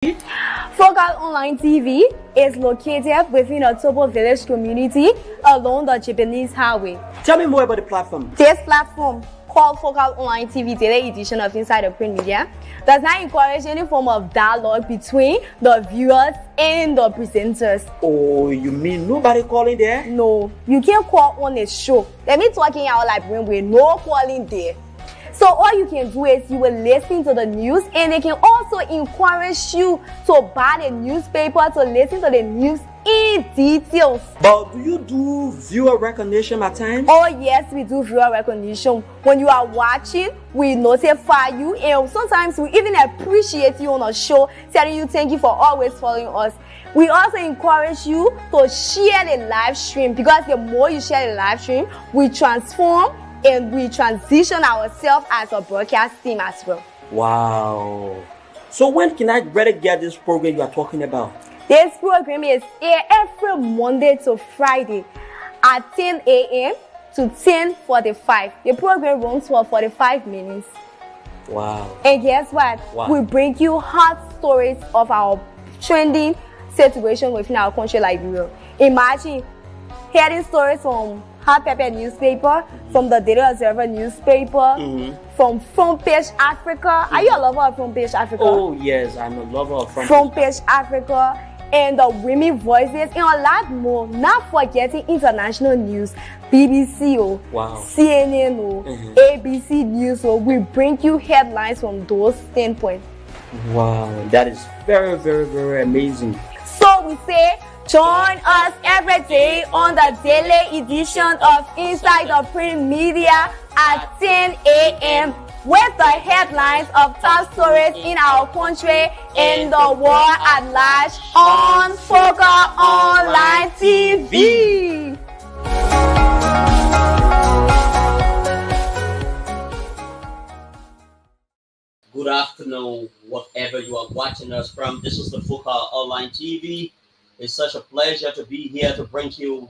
Focal Online TV is located within a Tobo Village community along the Japanese Highway. Tell me more about the platform. This platform, called Focal Online TV Daily Edition of Inside the Print Media, does not encourage any form of dialogue between the viewers and the presenters. Oh, you mean nobody calling there? No, you can't call on a show. Let me talking out like when we're no calling there. So all you can do is you will listen to the news, and they can also encourage you to buy the newspaper to listen to the news in details. But do you do viewer recognition at times? Oh yes, we do viewer recognition. When you are watching, we notify you, and sometimes we even appreciate you on a show, telling you thank you for always following us. We also encourage you to share the live stream, because the more you share the live stream, we transform and we transition ourselves as a broadcast team as well. Wow. So when can I better get this program you are talking about? This program is here every Monday to Friday at 10 a.m. to 10:45. The program runs for 45 minutes. Wow. And guess what? Wow. We bring you hot stories of our trending situation within our country, Liberia. Imagine hearing stories from Hot Pepper newspaper, from the Daily Observer newspaper, from Front Page Africa. Are you a lover of Front Page Africa? Oh yes, I'm a lover of Front Page Africa, and the Women Voices, and a lot more. Not forgetting international news, BBC, Wow. CNN, ABC News. We bring you headlines from those standpoints. Wow, that is very, very, very amazing. So we say, join us every day on the daily edition of Inside the Print Media at 10 a.m. with the headlines of top stories in our country and the world at large on Focal Online TV. Good afternoon, whatever you are watching us from. This is the Focal Online TV. It's such a pleasure to be here to bring you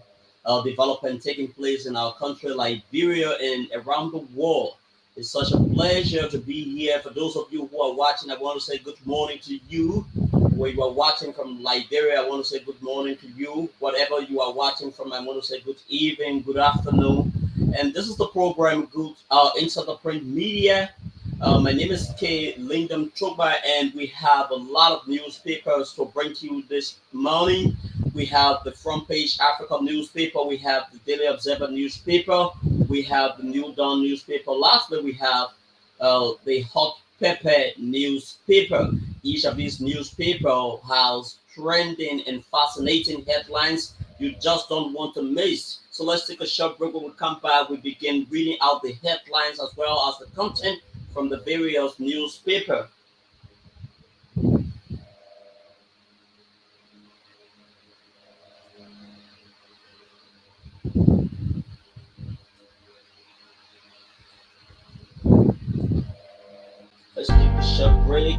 development taking place in our country, Liberia, and around the world. It's such a pleasure to be here. For those of you who are watching, I want to say good morning to you. Where you are watching from Liberia, I want to say good morning to you. Whatever you are watching from, I want to say good evening, good afternoon. And this is the program, Good Inside the Print Media. My name is K. Lyndon Chogba, and we have a lot of newspapers to bring to you this morning. We have the Front Page Africa newspaper, we have the Daily Observer newspaper, we have the New Dawn newspaper. Lastly, we have the Hot Pepper newspaper. Each of these newspapers has trending and fascinating headlines you just don't want to miss. So let's take a short break. When we come back, we begin reading out the headlines as well as the content from the various newspaper. Let's take a short break.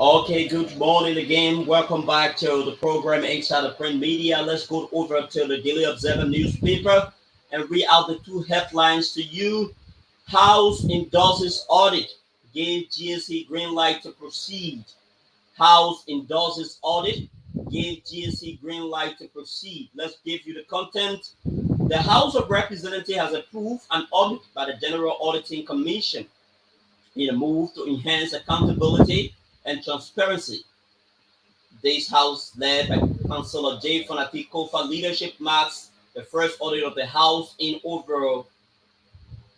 Okay, good morning again. Welcome back to the program Inside the Print Media. Let's go over to the Daily Observer newspaper and read out the two headlines to you. House endorses audit, gave GSC green light to proceed. House endorses audit, gave GSC green light to proceed. Let's give you the content. The House of Representatives has approved an audit by the General Auditing Commission in a move to enhance accountability and transparency. This House, led by Councillor J. Fonati Kofa leadership, marks the first audit of the House in over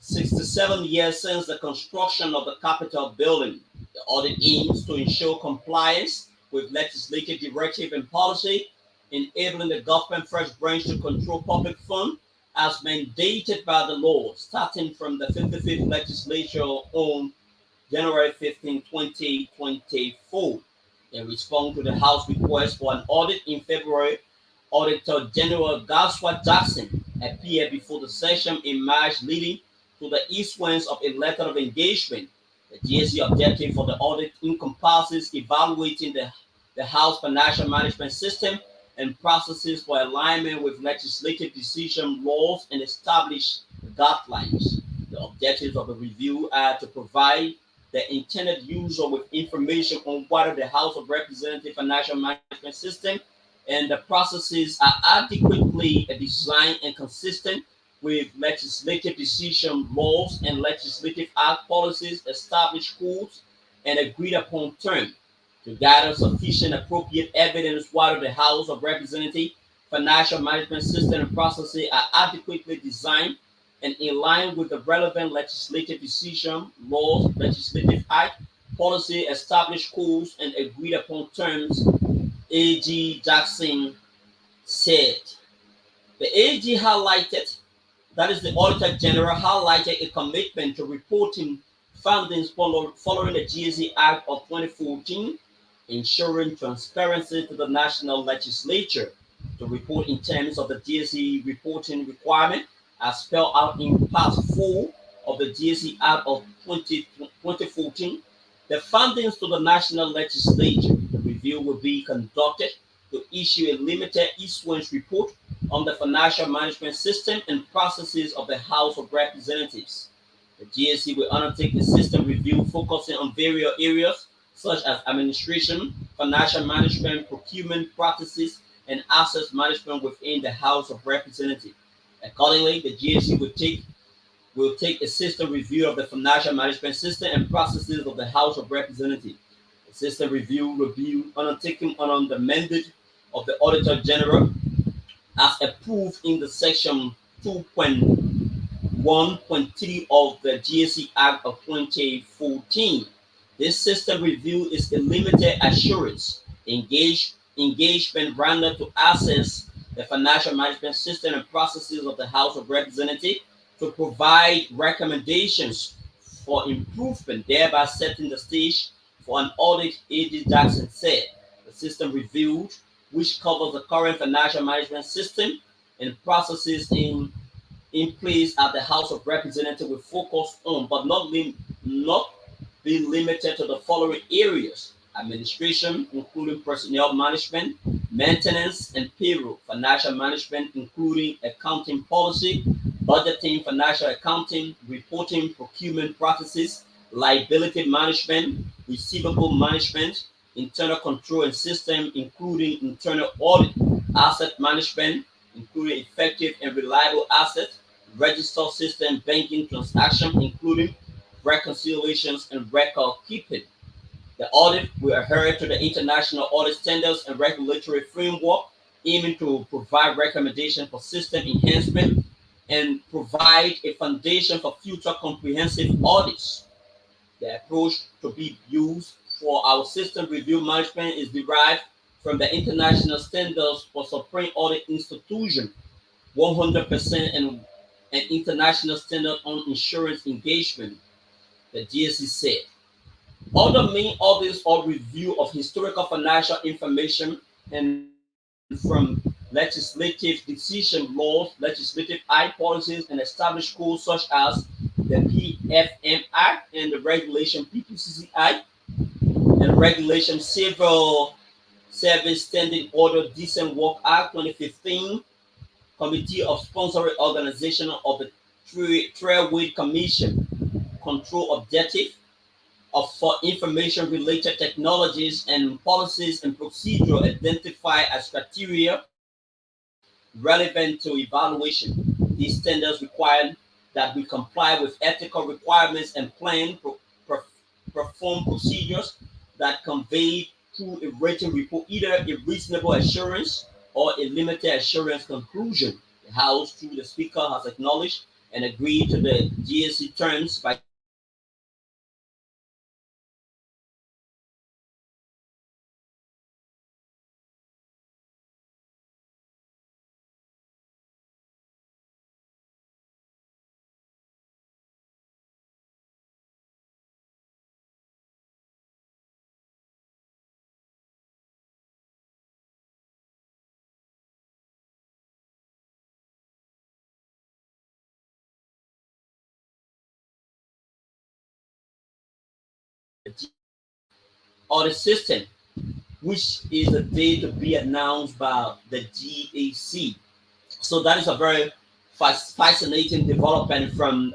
67 years since the construction of the Capitol building. The audit aims to ensure compliance with legislative directive and policy, enabling the government first branch to control public funds as mandated by the law, starting from the 55th legislature on January 15, 2024. In response to the House request for an audit in February, Auditor General Joshua Jackson appeared before the session in March, leading to the issuance of a letter of engagement. The GSE objective for the audit encompasses evaluating the House financial management system and processes for alignment with legislative decision laws and established guidelines. The objectives of the review are to provide the intended user with information on whether the House of Representatives financial management system and the processes are adequately designed and consistent with legislative decision laws and legislative act policies, established rules, and agreed upon terms to gather sufficient appropriate evidence whether the House of Representatives financial management system and processes are adequately designed and in line with the relevant legislative decision, laws, legislative act, policy, established rules, and agreed upon terms, AG Jackson said. The AG highlighted, that is the Auditor General, highlighted a commitment to reporting findings following the GSE Act of 2014, ensuring transparency to the national legislature to report in terms of the GSE reporting requirement as spelled out in Part 4 of the GSE Act of 2014. The findings to the national legislature. The review will be conducted to issue a limited issuance report on the financial management system and processes of the House of Representatives. The GSC will undertake a system review focusing on various areas such as administration, financial management, procurement practices, and asset management within the House of Representatives. Accordingly, the GSC will take a system review of the financial management system and processes of the House of Representatives. The system review will be undertaken on the mandate of the Auditor General as approved in the section 2.1.3 of the GSE Act of 2014. This system review is a limited assurance engagement rendered to assess the financial management system and processes of the House of Representatives to provide recommendations for improvement, thereby setting the stage for an audit, A.D. Jackson said. The system reviewed, which covers the current financial management system and processes in place at the House of Representatives, will focus on, but not be limited to, the following areas: administration, including personnel management, maintenance and payroll, financial management, including accounting policy, budgeting, financial accounting, reporting, procurement practices, liability management, receivable management, internal control and system, including internal audit, asset management, including effective and reliable assets, register system, banking transaction, including reconciliations and record keeping. The audit will adhere to the international audit standards and regulatory framework, aiming to provide recommendations for system enhancement and provide a foundation for future comprehensive audits. The approach to be used for our system review management is derived from the international standards for supreme audit institution, 100% and an international standard on insurance engagement, the GSE said. Other main audits or review of historical financial information and from legislative decision laws, legislative act policies, and established rules such as the PFM Act and the regulation PPCCI and regulation Civil Service Standing Order Decent Work Act 2015, Committee of Sponsoring Organization of the Trailway Commission, control objective of for information related technologies and policies and procedure identified as criteria relevant to evaluation. These standards require that we comply with ethical requirements and perform procedures that convey through a written report either a reasonable assurance or a limited assurance conclusion. The House, through the Speaker, has acknowledged and agreed to the GSC terms by or the system, which is a day to be announced by the GAC. So that is a very fascinating development from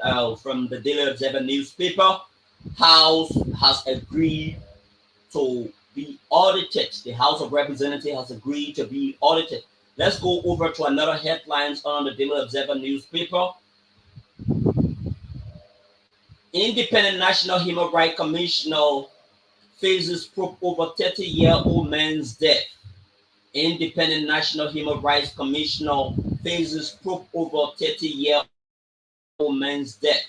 the Daily Observer newspaper. House has agreed to be audited. The House of Representatives has agreed to be audited. Let's go over to another headlines on the Daily Observer newspaper. Independent National Human Rights Commissioner faces probe over 30-year-old man's death. Independent National Human Rights Commissioner faces probe over 30-year-old man's death.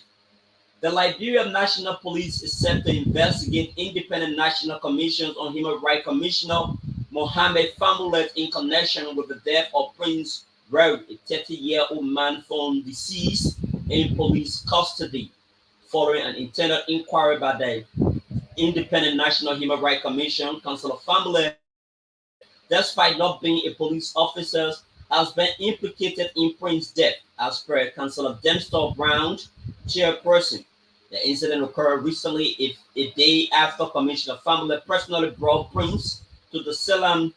The Liberian National Police is set to investigate Independent National Commission on Human Rights Commissioner Mohamed Famoulet in connection with the death of Prince Road, a 30-year-old man found deceased in police custody, following an internal inquiry by the Independent National Human Rights Commission. Councillor Famoulet, despite not being a police officer, has been implicated in Prince's death, as per Councillor Dempster Brown, chairperson. The incident occurred recently, a day after Commissioner Famoulet personally brought Prince to the Salam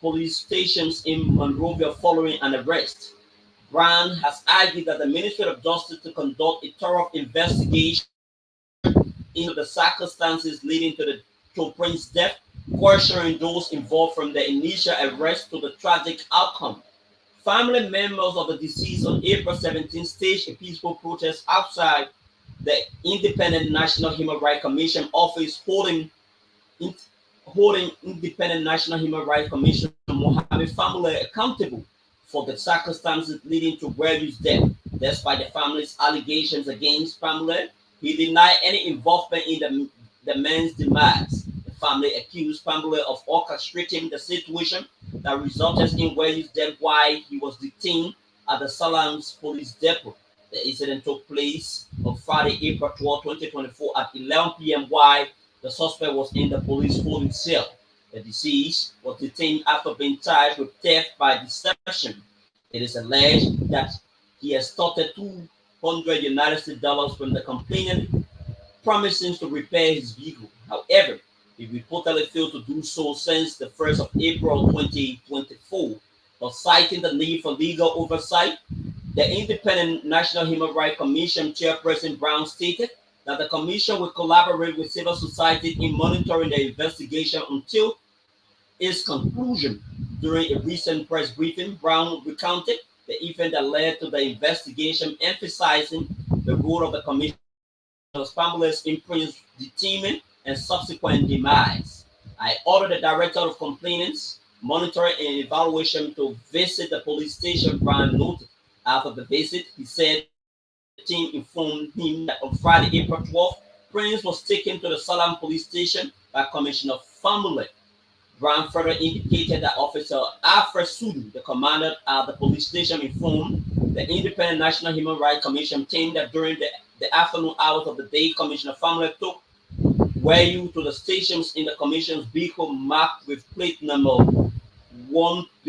police stations in Monrovia following an arrest. Brown has argued that the Ministry of Justice to conduct a thorough investigation into the circumstances leading to Prince's death, questioning those involved from the initial arrest to the tragic outcome. Family members of the deceased on April 17 staged a peaceful protest outside the Independent National Human Rights Commission office, holding Independent National Human Rights Commissioner Mohamed Famoulet accountable for the circumstances leading to Weru's death. Despite the family's allegations against Famoulet, he denied any involvement in the man's demise. The family accused Famoulet of orchestrating the situation that resulted in Weru's death while he was detained at the Salam's police depot. The incident took place on Friday, April 12, 2024 at 11 p.m. while the suspect was in the police holding cell. The deceased was detained after being charged with theft by deception. It is alleged that he extorted $200 United States dollars from the complainant, promising to repair his vehicle. However, he reportedly failed to do so since the 1st of April 2024. But citing the need for legal oversight, the Independent National Human Rights Commission chairperson Brown stated that the commission will collaborate with civil society in monitoring the investigation until its conclusion. During a recent press briefing, Brown recounted the event that led to the investigation, emphasizing the role of the commission's families in Prince's detainment and subsequent demise. I ordered the director of complainants, monitoring and evaluation to visit the police station, Brown noted. After the visit, he said the team informed him that on Friday, April 12th, Prince was taken to the Salam police station by Commissioner Famoulet. Brown further indicated that Officer Alfred Sudu, the commander at the police station, informed the Independent National Human Rights Commission team that during the afternoon hours of the day, Commissioner Famoulet took Weru to the stations in the commission's vehicle marked with plate number 1LB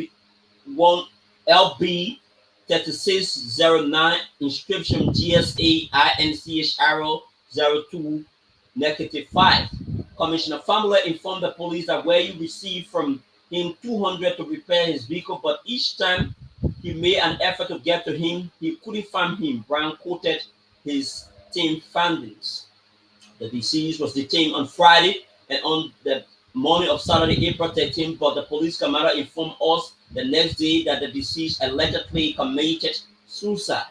3609, inscription GSA INCHR 02 -5. Commissioner Famoulet informed the police that Weru received from him $200 to repair his vehicle, but each time he made an effort to get to him, he couldn't find him. Brown quoted his team findings. The deceased was detained on Friday and on the morning of Saturday, April 13th, but the police commander informed us the next day that the deceased allegedly committed suicide.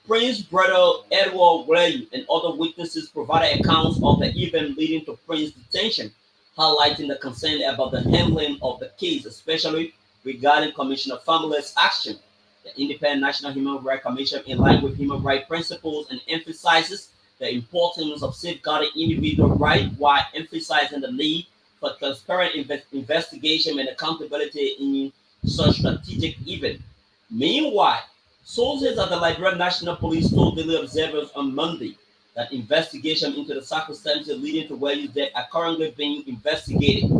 Prince's brother Edward Weru and other witnesses provided accounts of the event leading to Prince's detention, highlighting the concern about the handling of the case, especially regarding Commissioner Famoulet's action. The Independent National Human Rights Commission, in line with human rights principles, and emphasizes the importance of safeguarding individual rights while emphasizing the need for transparent investigation and accountability in such strategic event. Meanwhile, sources at the Liberian National Police told Daily Observers on Monday that investigation into the circumstances leading to Weru's death are currently being investigated.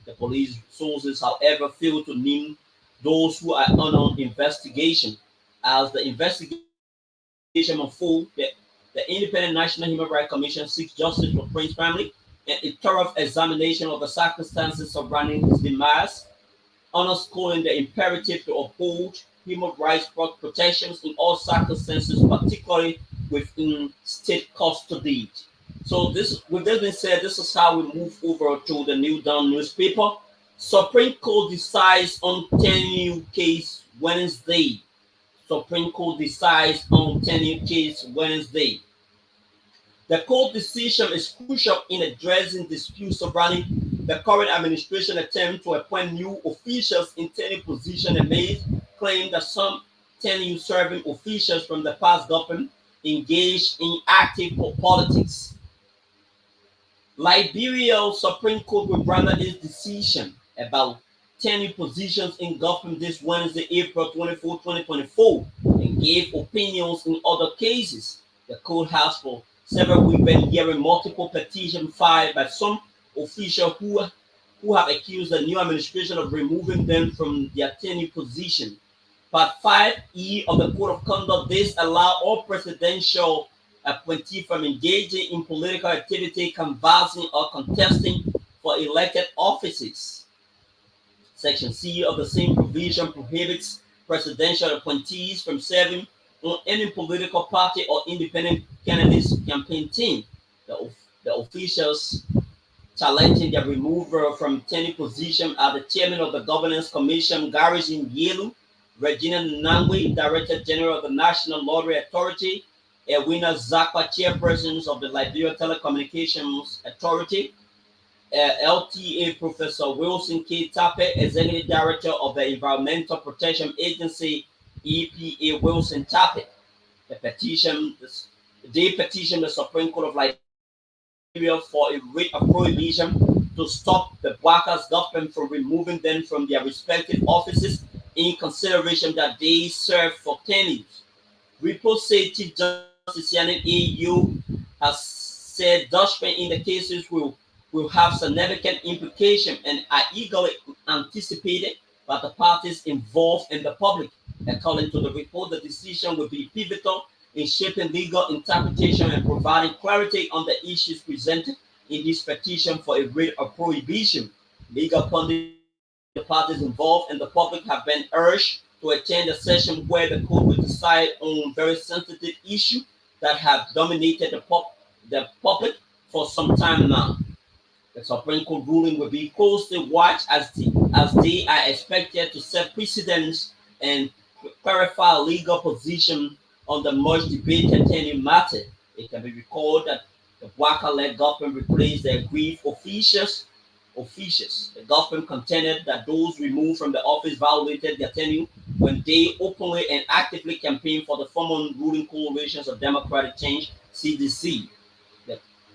The police sources, however, failed to name those who are under investigation. As the investigation unfolds, The Independent National Human Rights Commission seeks justice for Prince family and a thorough examination of the circumstances surrounding his demise, underscoring the imperative to uphold human rights protections in all circumstances, particularly within state custody. So this, with that being said, this is how we move over to the New Dawn newspaper. Supreme Court decides on 10 case Wednesday. Supreme Court decides on 10 case Wednesday. The court decision is crucial in addressing disputes surrounding the current administration attempt to appoint new officials in tenure positions and may claim that some tenure serving officials from the past government engaged in active politics. Liberia's Supreme Court will render its decision about tenure positions in government this Wednesday, April 24, 2024, and gave opinions in other cases. The court has for several weeks been hearing multiple petitions filed by some officials who have accused the new administration of removing them from their tenure position. Part 5E of the Code of Conduct disallows all presidential appointees from engaging in political activity, canvassing, or contesting for elected offices. Section C of the same provision prohibits presidential appointees from serving on any political party or independent candidate's campaign team. The officials challenging their removal from tenure position are the chairman of the Governance Commission, Garrison Yelu, Regina Nangwe, Director General of the National Lottery Authority, Edwina Zakwa, Chairpersons of the Liberia Telecommunications Authority, LTA Professor Wilson K. Tape, Executive Director of the Environmental Protection Agency, EPA Wilson Tape. They petitioned the Supreme Court of Liberia for a writ of prohibition to stop the Bwaka's government from removing them from their respective offices in consideration that they serve for 10 years. Report said Chief Justice Yanin AU has said judgment in the cases will have significant implication and are eagerly anticipated by the parties involved in the public. According to the report, the decision will be pivotal in shaping legal interpretation and providing clarity on the issues presented in this petition for a writ of prohibition. Legal pundits, the parties involved, and the public have been urged to attend a session where the court will decide on very sensitive issues that have dominated the public for some time now. The Supreme Court ruling will be closely watched as they are expected to set precedents and clarify legal position on the much debated tenure matter. It can be recalled that the Bwaka-led government replaced the aggrieved officials. The government contended that those removed from the office violated their tenure when they openly and actively campaigned for the former ruling coalitions of Democratic Change, CDC.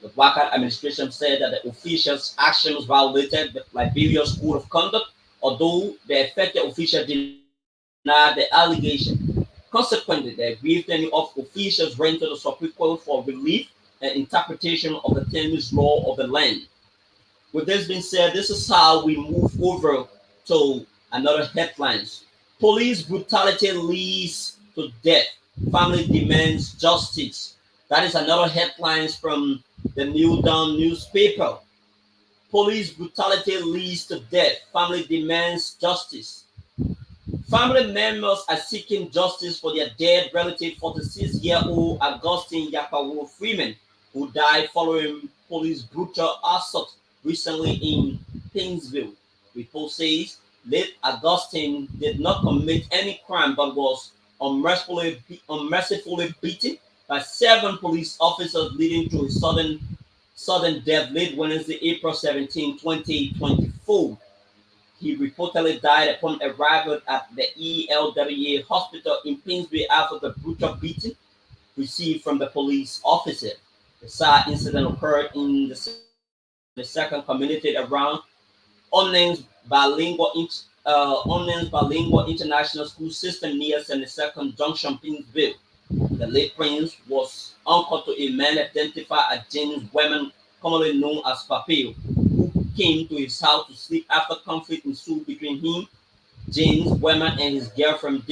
The Bwaka administration said that the officials' actions violated the Liberia's Code of Conduct, although the affected official denied the allegation. Consequently, the aggrieved tenure of officials ran to the Supreme Court for relief and interpretation of the tenure law of the land. With this being said, this is how we move over to another headlines. Police brutality leads to death. Family demands justice. That is another headlines from the New Dawn newspaper. Police brutality leads to death. Family demands justice. Family members are seeking justice for their dead relative, 46-year-old Augustine Yapawo Freeman, who died following police brutal assault recently in Painesville. Report says late Augustine did not commit any crime but was unmercifully beaten by 7 police officers, leading to his sudden death late Wednesday, April 17, 2024. He reportedly died upon arrival at the ELWA hospital in Painesville after the brutal beating received from the police officer. The sad incident occurred in the second community around Onions Bilingual International School System near 72nd Junction, Painesville. The late prince was uncle to a man identified as James Webman, commonly known as Papio, who came to his house to sleep after conflict ensued between him, James Webman, and his girlfriend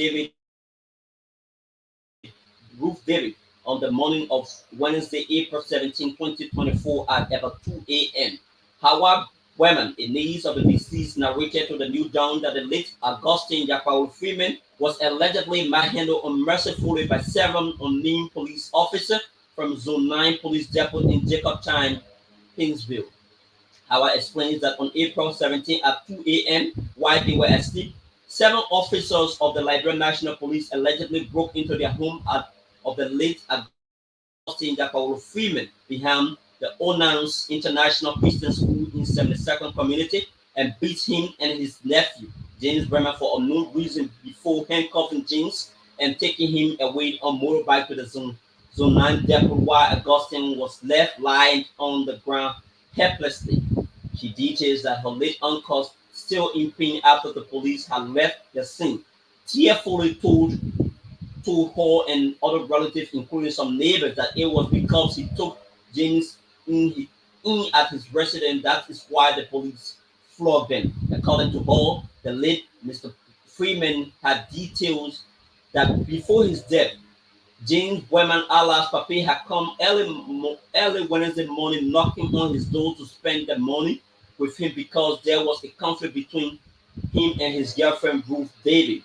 Ruth David, on the morning of Wednesday, April 17, 2024 at about 2 a.m. However, women, a niece of the deceased, narrated to the New Dawn that the late Augustine Yapaul Freeman was allegedly manhandled unmercifully by several unnamed police officers from Zone 9 Police Depot in Jacobtown, Kingsville. Howard explains that on April 17 at 2 a.m., while they were asleep, seven officers of the Liberian National Police allegedly broke into their home of the late Augustine Yapaul Freeman behind the Onans International Christian School in 72nd Community and beat him and his nephew, James Bremer, for unknown reason before handcuffing James and taking him away on motorbike to the Zone 9 depot while Augustine was left lying on the ground helplessly. She details that her late uncle, still in pain after the police had left the scene, tearfully told her and other relatives, including some neighbors, that it was because he took James in at his residence. That is why the police flogged them. According to her, the late Mr. Freeman had details that before his death, James Wayman Allah's Papi had come early Wednesday morning knocking on his door to spend the morning with him because there was a conflict between him and his girlfriend Ruth David.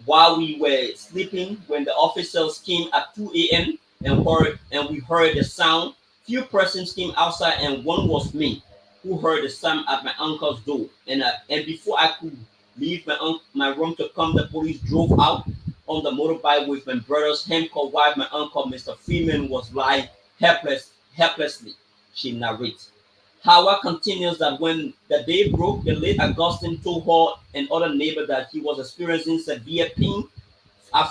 While we were sleeping, when the officers came at 2 a.m. and we heard the sound, few persons came outside and one was me, who heard the sound at my uncle's door. And before I could leave my room to come, the police drove out on the motorbike with my brother's handcuffed while my uncle, Mr. Freeman, was lying helplessly, she narrates. Howard continues that when the day broke, the late Augustine told her and other neighbors that he was experiencing severe pain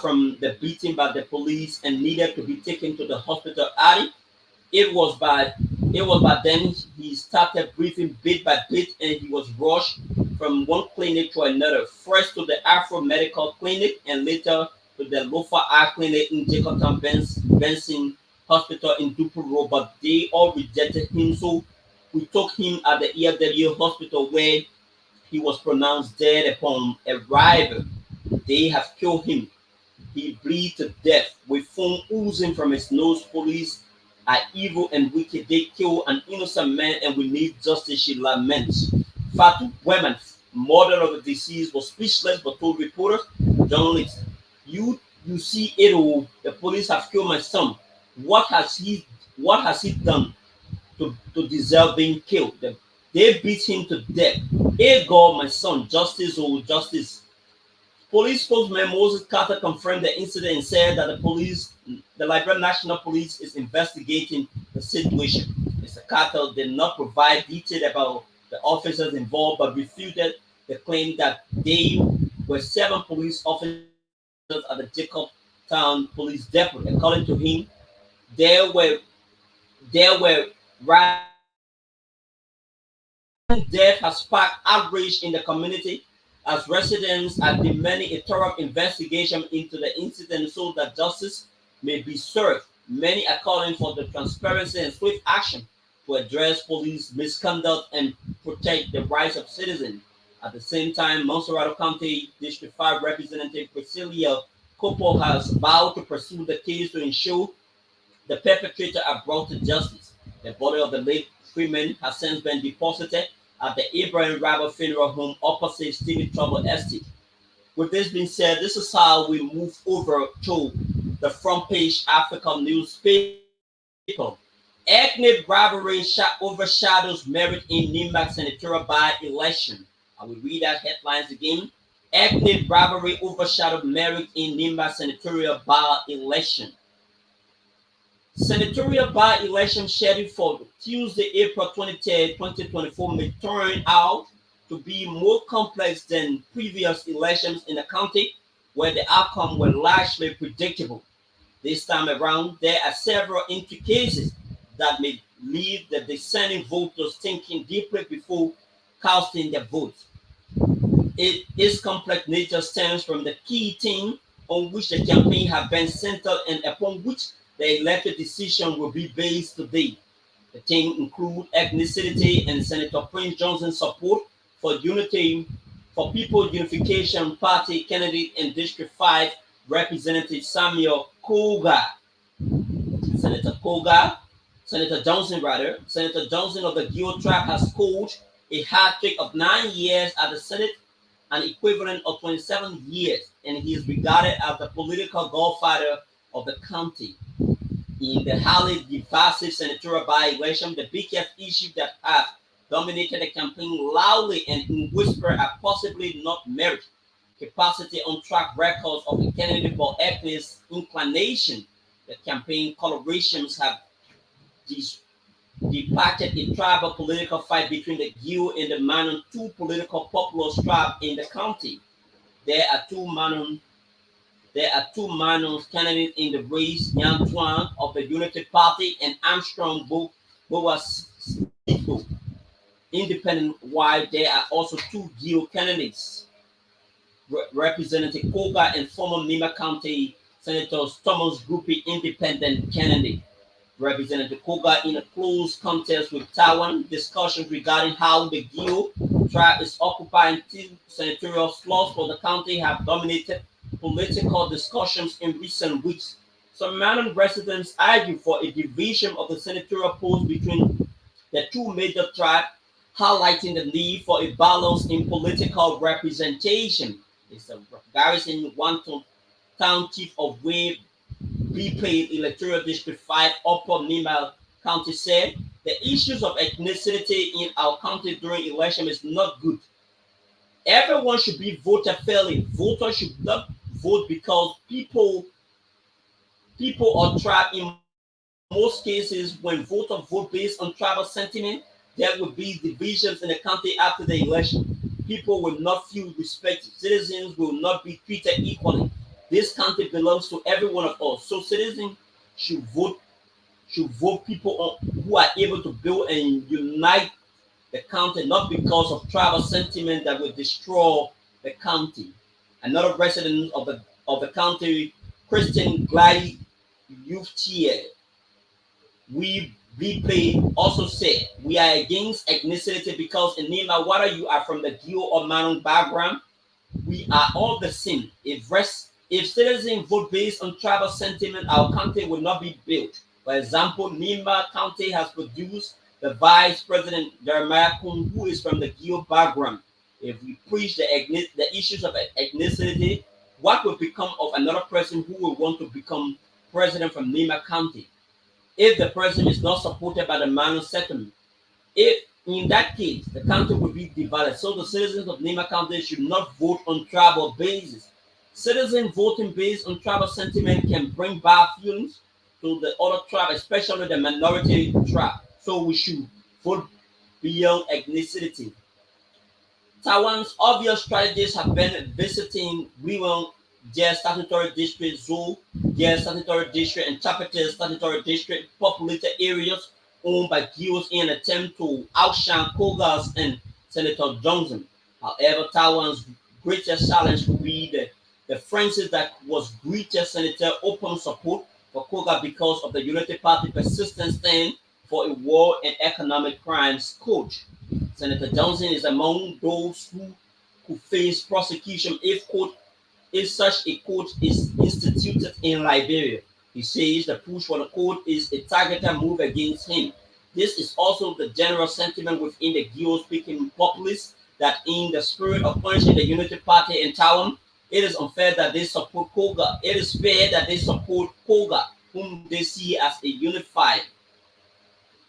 from the beating by the police and needed to be taken to the hospital early. It was by then he started breathing bit by bit and he was rushed from one clinic to another, first to the Afro Medical Clinic and later to the Lofa Eye Clinic in Jacobtown Benson Hospital in Duper Road, but they all rejected him, so we took him at the EFW hospital where he was pronounced dead upon arrival. They have killed him. He bleeds to death with foam oozing from his nose. Police are evil and wicked. They kill an innocent man and we need justice, she laments. Fatu Women, mother of the deceased, was speechless but told reporters, journalists, you see it all. The police have killed my son. What has he done to deserve being killed? They beat him to death. Hey God, my son, justice, oh justice. Police spokesman Moses Carter confirmed the incident and said that the Liberian National Police is investigating the situation. Mr. Carter did not provide detail about the officers involved, but refuted the claim that they were seven police officers at the Jacobtown Police Depot. According to him, there were death has sparked outrage in the community as residents are demanding a thorough investigation into the incident so that justice may be served. Many are calling for the transparency and swift action to address police misconduct and protect the rights of citizens. At the same time, Montserrat County District 5 Representative Priscilla Copo has vowed to pursue the case to ensure the perpetrator are brought to justice. The body of the late Freeman has since been deposited at the Abraham Rabba Funeral Home opposite Stephen Trouble Estate. With this being said, this is how we move over to the front page African newspaper. Ethnic rivalry overshadows merit in Nimba senatorial by-election. I will read that headlines again. Ethnic rivalry overshadowed merit in Nimba senatorial by-election. Senatorial by-election scheduled for Tuesday, April 23, 2024 may turn out to be more complex than previous elections in the county, where the outcome were largely predictable. This time around, there are several intricacies that may leave the dissenting voters thinking deeply before casting their votes. Its complex nature stems from the key theme on which the campaign has been centered and upon which the elected decision will be based today. The theme includes ethnicity and Senator Prince Johnson's support for unity for People Unification Party candidate and District 5 Representative Samuel Koga. Senator Koga, Senator Johnson rather, Senator Johnson of the Gio tribe has scored a hat trick of 9 years at the Senate, an equivalent of 27 years, and he is regarded as the political godfather of the county. In the highly divisive senatorial by-election, the BKF issues that have dominated the campaign loudly and in whisper are possibly not merit, capacity, on track records of a candidate for ethnic inclination. The campaign colorations have depicted a tribal political fight between the Gill and the Manon, two political populous tribes in the county. There are two Manon candidates in the race, Yan Tuan of the Unity Party and Armstrong Boas independent, while there are also two Gill candidates, Representative Koga and former Nima County Senator Thomas Groupie independent candidate. Representative Koga in a close contest with Taiwan. Discussions regarding how the Gill tribe is occupying two senatorial slots for the county have dominated political discussions in recent weeks. Some Manon residents argue for a division of the senatorial post between the two major tribes, highlighting the need for a balance in political representation. It's a Garrison Wanton Township of Wave Repaid Electoral District 5, Upper Nima County said the issues of ethnicity in our county during election is not good. Everyone should be voted fairly. Voters should not vote because people are trapped. In most cases, when voters vote based on tribal sentiment, there will be divisions in the county after the election. People will not feel respected. Citizens will not be treated equally. This county belongs to every one of us. So citizens should vote people who are able to build and unite the county, not because of tribal sentiment that will destroy the county. Another resident of the county, Christian Glady Youth Chair, we replay, also said, we are against ethnicity because in Nima, whether you are from the Gio or Manon background, we are all the same. If citizens vote based on tribal sentiment, our country will not be built. For example, Nima County has produced the Vice President Jeremiah Kun, who is from the Gio background. If we preach the issues of ethnicity, what will become of another person who will want to become president from Nima County? If the president is not supported by the Manon settlement, if in that case the county will be divided. So the citizens of Nima County should not vote on tribal basis. Citizen voting based on tribal sentiment can bring bad feelings to the other tribe, especially the minority tribe. So we should vote beyond ethnicity. Taiwan's obvious strategies have been visiting Wiwon, Jia Statutory District, Zhou, Jia Statutory District, and Chapete Statutory District, populated areas owned by Gios in an attempt to outshine Kogas and Senator Johnson. However, Taiwan's greatest challenge will be the frenzy that was greeted Senator open support for Koga because of the Unity Party persistent stand for a war and economic crimes coach. Senator Johnson is among those who face prosecution if such a court is instituted in Liberia. He says the push for the court is a targeted move against him. This is also the general sentiment within the Geo-speaking populists that in the spirit of punishing the Unity Party in Taiwan, it is unfair that they support Koga. It is fair that they support Koga, whom they see as a unified.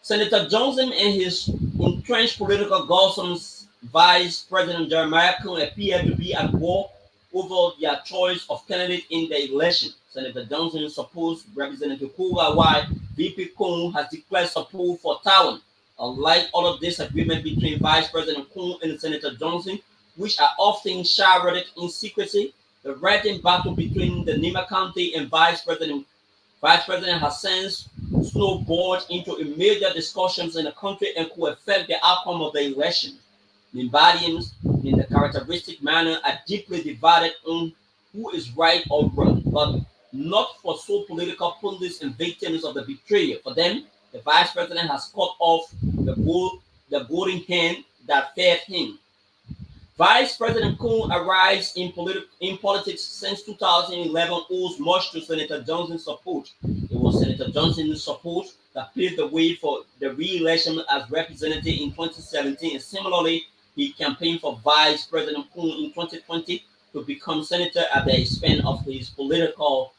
Senator Johnson and his entrenched political gossams, Vice President Jeremiah Kun, appear to be at war over their choice of candidate in the election. Senator Johnson supports Representative Koga, while VP Kun has declared support for Taiwan. Unlike other disagreements between Vice President Kun and Senator Johnson, which are often shrouded in secrecy, the written battle between the Nima County and Vice President has since snowballed into a major discussions in the country and could affect the outcome of the election. Nimbadians, in the characteristic manner, are deeply divided on who is right or wrong, but not for sole political pundits and victims of the betrayal. For them, the vice president has cut off the golden hand that fed him. Vice President Kun, a rise in politics since 2011, owes much to Senator Johnson's support. It was Senator Johnson's support that paved the way for the re-election as representative in 2017, and similarly, he campaigned for Vice President Kun in 2020 to become senator at the expense of his political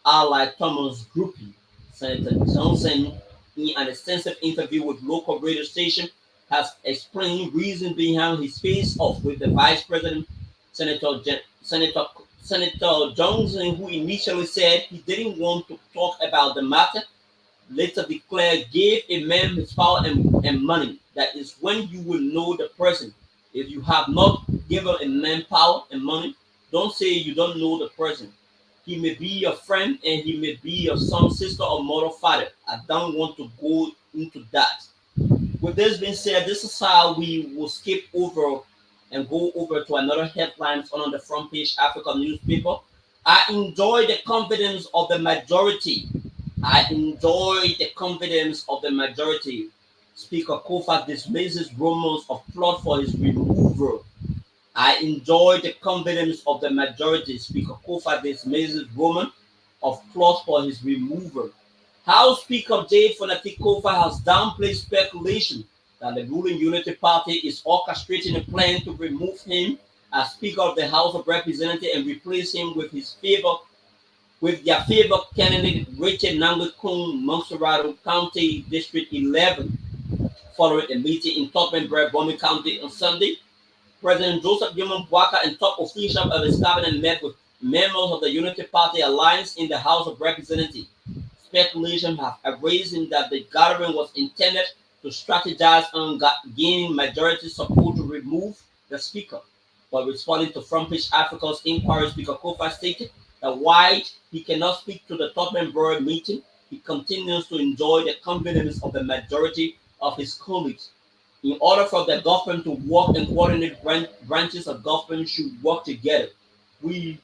ally Thomas Groupie. Senator Johnson, in an extensive interview with local radio station, has explained reason behind his face-off with the Vice President, Senator Senator Senator Johnson, who initially said he didn't want to talk about the matter, later declared, "Give a man his power and money. That is when you will know the person. If you have not given a man power and money, don't say you don't know the person. He may be your friend and he may be your son, sister, or mother, father. I don't want to go into that." With this being said, this is how we will skip over and go over to another headlines on the front page African newspaper. I enjoy the confidence of the majority. I enjoy the confidence of the majority. Speaker Kofa dismisses rumors of plot for his removal. I enjoy the confidence of the majority. Speaker Kofa dismisses rumor of plot for his removal. House Speaker Jay Fonati Kofa has downplayed speculation that the ruling Unity Party is orchestrating a plan to remove him as Speaker of the House of Representatives and replace him with their favorite candidate Richard Nangwekung, Montserrat County District 11. Following a meeting in Toppenberg, Bomi County on Sunday, President Joseph Gilman Bwaka and top officials of his cabinet met with members of the Unity Party Alliance in the House of Representatives. Speculation have arisen that the gathering was intended to strategize on gaining majority support to remove the speaker. But responding to Front Page Africa's inquiry, Speaker Kofa stated that while he cannot speak to the Toppenberg meeting, he continues to enjoy the confidence of the majority of his colleagues. In order for the government to work and coordinate branches of government should work together. We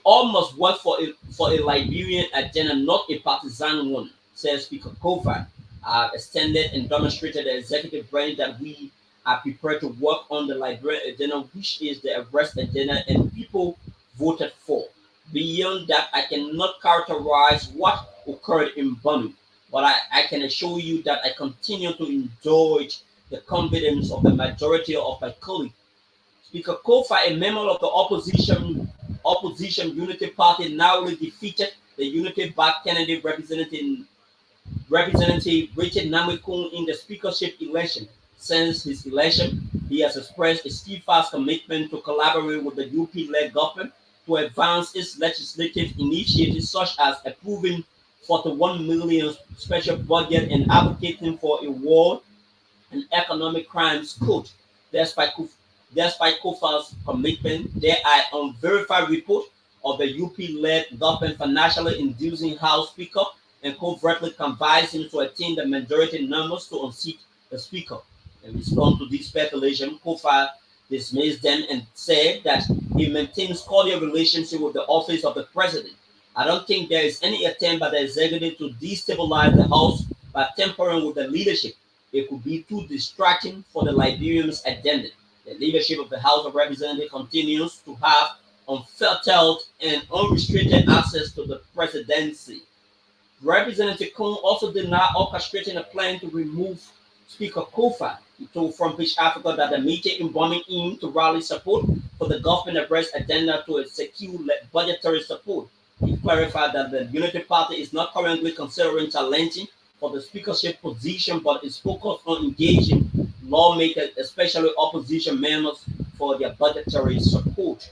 all must work for a Liberian agenda, not a partisan one, says Speaker Kofa. Extended and demonstrated the executive branch that we are prepared to work on the Liberian agenda, which is the arrest agenda, and people voted for. Beyond that, I cannot characterize what occurred in Bami, but I can assure you that I continue to enjoy the confidence of the majority of my colleagues. Speaker Kofa, a member of the opposition Unity Party, narrowly defeated the Unity-backed candidate Representative Richard Namekun in the speakership election. Since his election, he has expressed a steadfast commitment to collaborate with the UP-led government to advance its legislative initiatives such as approving 41 million special budget and advocating for a war and economic crimes code. Despite Kofa's commitment, there are unverified reports of the UP-led government financially inducing House Speaker and covertly canvassing to attain the majority numbers to unseat the Speaker. In response to this speculation, Kofa dismissed them and said that he maintains cordial relationship with the office of the President. I don't think there is any attempt by the executive to destabilize the House by tampering with the leadership. It could be too distracting for the Liberians' agenda. The leadership of the House of Representatives continues to have unfettered and unrestricted access to the presidency. Representative Kun also denied orchestrating a plan to remove Speaker Kofa. He told Front Page Africa that the meeting in Birmingham to rally support for the government address agenda to secure budgetary support. He clarified that the Unity Party is not currently considering challenging for the speakership position, but is focused on engaging lawmakers, especially opposition members, for their budgetary support.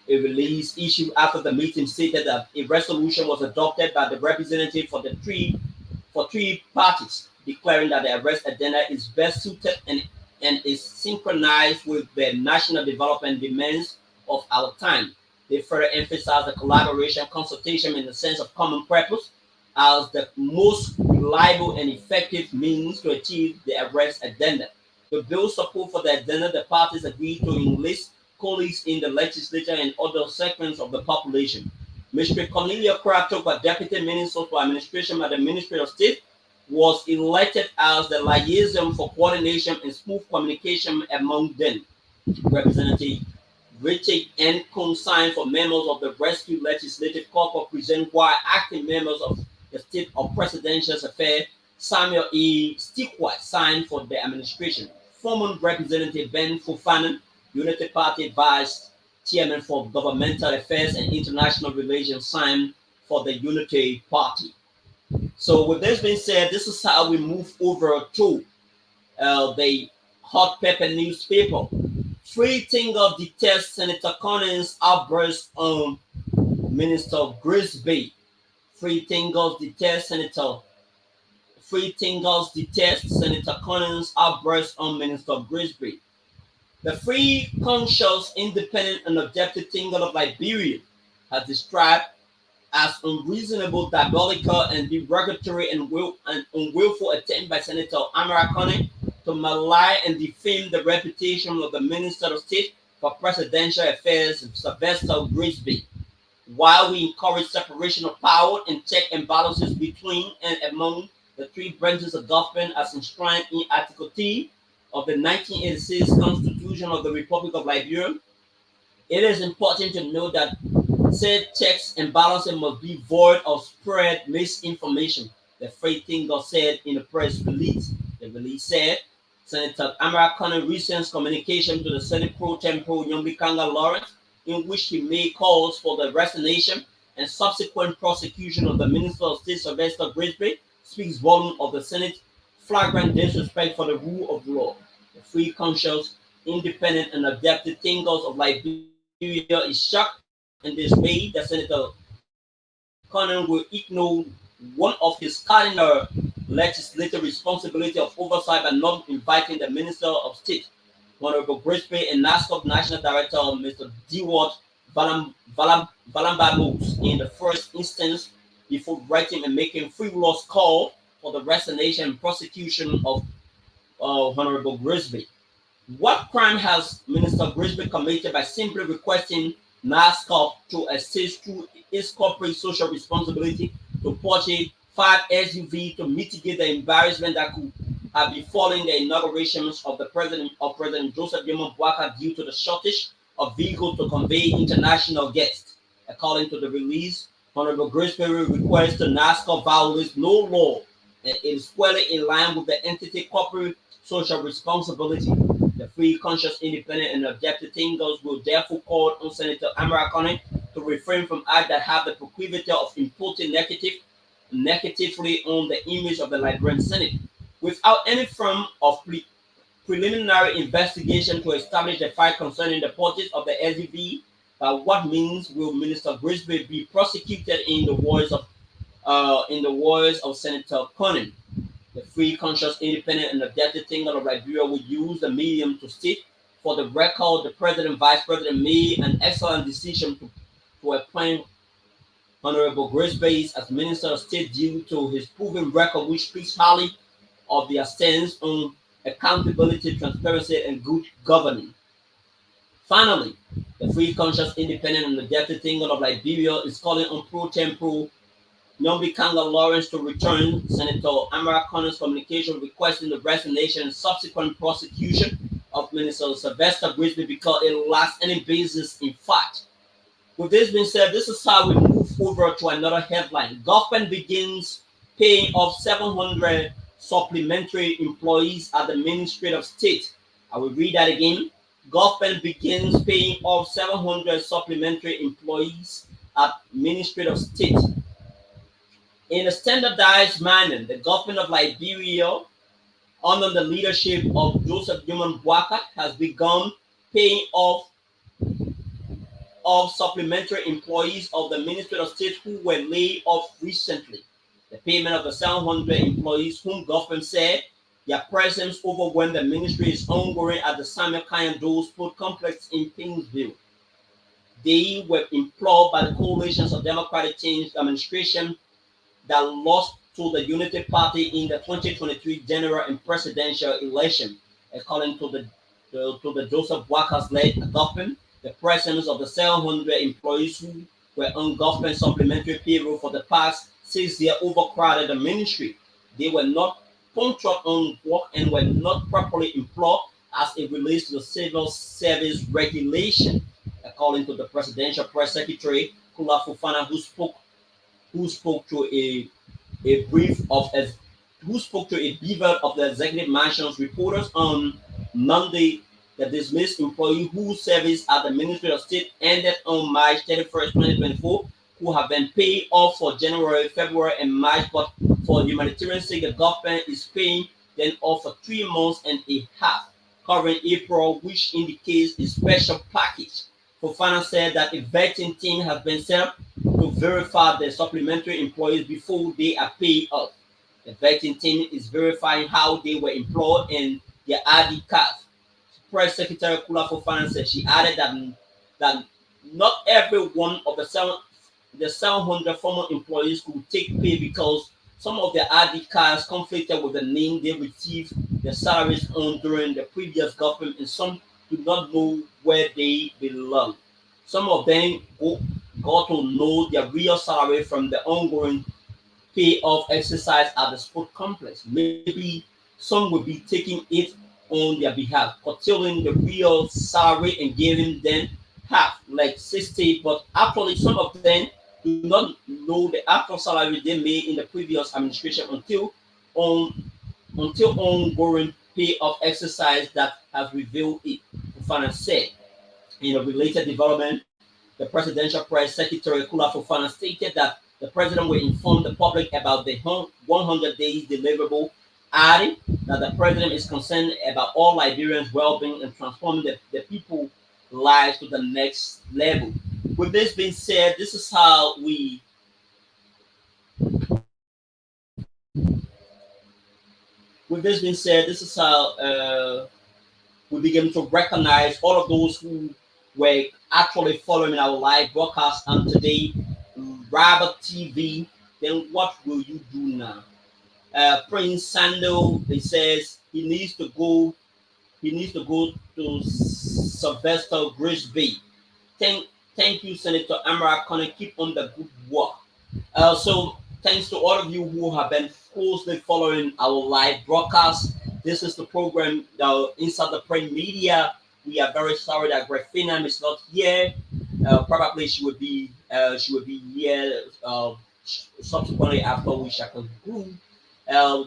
A release issued after the meeting stated that a resolution was adopted by the representative for three parties, declaring that the arrest agenda is best suited and is synchronized with the national development demands of our time. They further emphasized the collaboration, consultation in the sense of common purpose as the most reliable and effective means to achieve the arrest agenda. To build support for the agenda, the parties agreed to enlist colleagues in the legislature and other segments of the population. Mr. Cornelia Kratoba, Deputy Minister for Administration at the Ministry of State, was elected as the liaison for coordination and smooth communication among them. Representative Richard N. Kun signed for members of the Rescue Legislative Corps present while acting members of the State of Presidential Affairs, Samuel E. Stickwell, signed for the administration. Former Representative Ben Fofana, Unity Party Vice Chairman for Governmental Affairs and International Relations, signed for the Unity Party. So, with this being said, this is how we move over to the hot pepper newspaper. Free Tingle detests Senator Collins' outburst on Minister Grisby. Free Tingles detests Senator Free Tingles detest Senator Collins' outburst on Minister Grisby. The Free Conscious Independent and Objective Tingle of Liberia has described as unreasonable, diabolical, and derogatory and unwillful attempt by Senator Amara Coney to malign and defame the reputation of the Minister of State for Presidential Affairs, Sylvester Grisby. While we encourage separation of power and check and balances between and among the three branches of government as enshrined in Article 3 of the 1986 Constitution of the Republic of Liberia, it is important to note that said checks and balances must be void of spread misinformation. The Free Tingle said in a press release. The release said Senator Amara Coney recent communication to the Senate Pro Tempore Yombikanga Lawrence, in which he made calls for the resignation and subsequent prosecution of the Minister of State Sylvester Grisby, speaks volume of the Senate flagrant disrespect for the rule of law. The Free Conscious, Independent, and Adaptive Tingles of Liberia is shocked and dismayed that Senator Conan will ignore one of his cardinal legislative responsibility of oversight by not inviting the Minister of State, Honorable Grisby, and NASCOP National Director, Mr. Dewart Valambamos, in the first instance before writing and making frivolous call for the resignation and prosecution of Honorable Grisby. What crime has Minister Grisby committed by simply requesting NASCOP to assist through its corporate social responsibility to purchase 5 SUV to mitigate the embarrassment that could have befallen the inaugurations of President Joseph Jomo Boakai due to the shortage of vehicles to convey international guests? According to the release, Honorable Grisby requests the NASCOP violates no law and it is squarely in line with the entity corporate social responsibility. The Free, Conscious, Independent, and Objective Tingles will therefore call on Senator Amara Coney to refrain from acts that have the proclivity of imputing negatively on the image of the Liberian Senate. Without any form of preliminary investigation to establish the fact concerning the purchase of the SUV, by what means will Minister Grisby be prosecuted in the words of Senator Coney? The Free, Conscious, Independent, and Adaptive Tingle of Liberia will use the medium to state for the record the President Vice President made an excellent decision to appoint Honorable Grisby as Minister of State due to his proven record, which speaks highly of their stance on accountability, transparency, and good governing. Finally, the Free, Conscious, Independent, and Adaptive Tingle of Liberia is calling on Pro Tempore Yombikanga Lawrence to return Senator Amara Coney's communication requesting the resignation and subsequent prosecution of Minister Sylvester Grisby because it lacks any basis in fact. With this being said, this is how we move over to another headline. Government begins paying off 700 supplementary employees at the Ministry of State. I will read that again. Government begins paying off 700 supplementary employees at Ministry of State. In a standardized manner, the government of Liberia, under the leadership of Joseph Jomo Boakai, has begun paying off supplementary employees of the Ministry of State who were laid off recently. The payment of the 700 employees whom government said their presence overwhelmed the ministry is ongoing at the Samuel Kayando Sport Complex in Pingsville. They were employed by the coalitions of Democratic Change administration that lost to the Unity Party in the 2023 general and presidential election. According to the Joseph Boakai's led government, the presence of the 700 employees who were on government supplementary payroll for the past 6 years overcrowded the ministry. They were not contract on work and were not properly employed as it relates to the civil service regulation, according to the presidential press secretary Kula Fofana, who spoke to a a brief of who spoke to a beaver of the executive mansion's reporters on Monday. The dismissed employee whose service at the Ministry of State ended on March 31st, 2024, who have been paid off for January, February, and March, but for humanitarian sake, the government is paying them off for 3 months and a half, covering April, which indicates a special package. Fofana said that a vetting team has been set up to verify the supplementary employees before they are paid off. The vetting team is verifying how they were employed and their ID cards. Press Secretary Kula Fofana said she added that not every one of the 700 former employees could take pay because some of their ID cards conflicted with the name they received their salaries on during the previous government, and some do not know where they belong. Some of them got to know their real salary from the ongoing payoff exercise at the sport complex. Maybe some will be taking it on their behalf, curtailing the real salary and giving them half, like 60, but actually some of them do not know the actual salary they made in the previous administration until ongoing payoff exercise that has revealed it, Fofana said. In a related development, the presidential press secretary Kula Fofana stated that the president will inform the public about the 100 days deliverable, adding that the president is concerned about all Liberians' well-being and transforming the people's lives to the next level. With this being said, this is how we begin to recognize all of those who were actually following our live broadcast on today, Rabbit TV. Then what will you do now? Prince Sando, he says he needs to go to Sylvester Grisby. Thank you, Senator Amara Connor. Keep on the good work. So thanks to all of you who have been closely following our live broadcast. This is the program Inside the Print Media. We are very sorry that Grafina is not here. Probably she would be here subsequently after we shall conclude.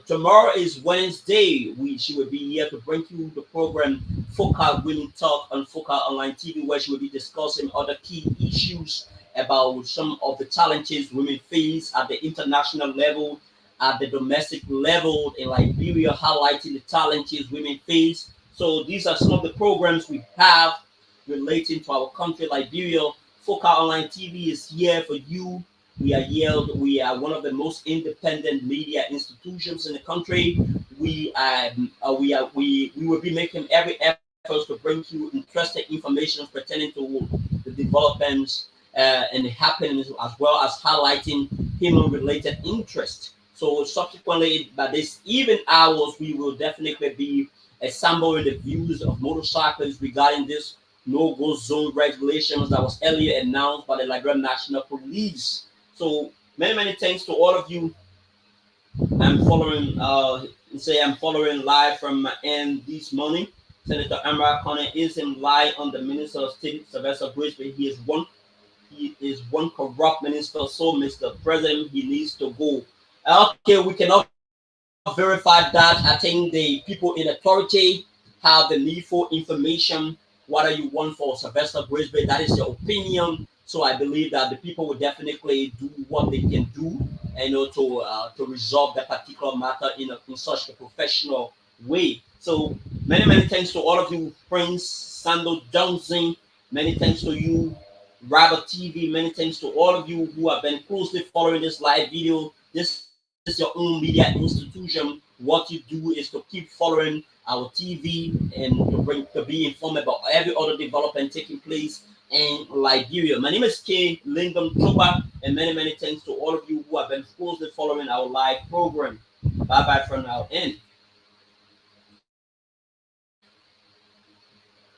Tomorrow is Wednesday. She will be here to bring you the program Focal Women Talk on Focal Online TV, where she will be discussing other key issues about some of the challenges women face at the international level, at the domestic level in Liberia, highlighting the challenges women face. So these are some of the programs we have relating to our country, Liberia. Focal Online TV is here for you. We are here. We are one of the most independent media institutions in the country. We will be making every effort to bring you interesting information pertaining to the developments and the happenings, as well as highlighting human-related interest. So subsequently, by this even hours, we will definitely be assembling the views of motorcyclists regarding this no-go zone regulations that was earlier announced by the Liberian National Police. So many thanks to all of you. I'm following live from my end this morning. Senator Amara Connor is in live on the Minister of State, Sylvester Grisby. He is one corrupt minister. So Mr. President, he needs to go. Okay, we cannot verify that. I think the people in authority have the needful information. What do you want for Sylvester Grisby? That is your opinion. So I believe that the people will definitely do what they can do, to resolve that particular matter in such a professional way. So many thanks to all of you, Prince Sando Johnson. Many thanks to you, Rabbit TV. Many thanks to all of you who have been closely following this live video. This is your own media institution. What you do is to keep following our TV and to be informed about every other development taking place in Liberia. My name is K. Lingam Choba, and many thanks to all of you who have been closely following our live program. Bye bye for now. And